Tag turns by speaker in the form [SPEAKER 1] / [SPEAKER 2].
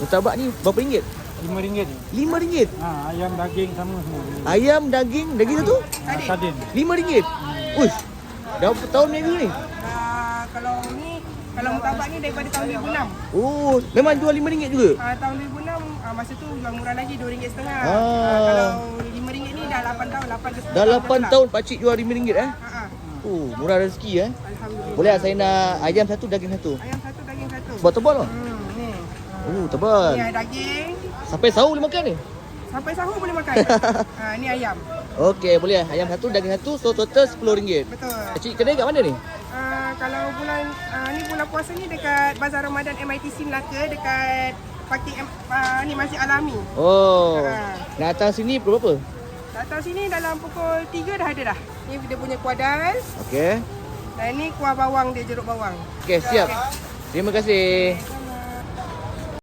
[SPEAKER 1] Murtabak ni berapa ringgit?
[SPEAKER 2] RM5.
[SPEAKER 1] RM5.
[SPEAKER 2] Ayam daging sama semua.
[SPEAKER 1] Ayam, daging satu?
[SPEAKER 2] Sardin.
[SPEAKER 1] RM5. Uish. Dah berapa tahun niaga ni?
[SPEAKER 3] Kalau murtabak ni daripada tahun 2006.
[SPEAKER 1] Oh, memang jual RM5 juga?
[SPEAKER 3] Tahun 2006 masa tu jual murah lagi RM2.5.
[SPEAKER 1] Ah.
[SPEAKER 3] Kalau RM5 ni dah 8 tahun, 8 ke 10
[SPEAKER 1] Dah 8 tahun pakcik jual RM5 eh? Oh, murah rezeki eh?
[SPEAKER 3] Alhamdulillah.
[SPEAKER 1] Boleh tak saya nak ayam satu, daging satu?
[SPEAKER 3] Ayam satu, daging satu.
[SPEAKER 1] Sebab tebal lah.
[SPEAKER 3] Ni.
[SPEAKER 1] Oh, tebal.
[SPEAKER 3] Ni daging.
[SPEAKER 1] Sampai sahur boleh makan ni?
[SPEAKER 3] Sampai sahur boleh makan. Ni ayam.
[SPEAKER 1] Okey, boleh. Ayam satu, daging satu, so total RM10.
[SPEAKER 3] Betul.
[SPEAKER 1] Pakcik kedai kat mana ni?
[SPEAKER 3] Kalau bulan puasa ni dekat Bazar Ramadan MITC Melaka, dekat parking ni Masjid Alami.
[SPEAKER 1] Oh. Nak datang sini berapa?
[SPEAKER 3] Datang sini dalam pukul 3 dah ada dah. Ni dia punya kuadras.
[SPEAKER 1] Okey.
[SPEAKER 3] Dan ni kuah bawang dia, jeruk bawang.
[SPEAKER 1] Okey, siap. Terima kasih.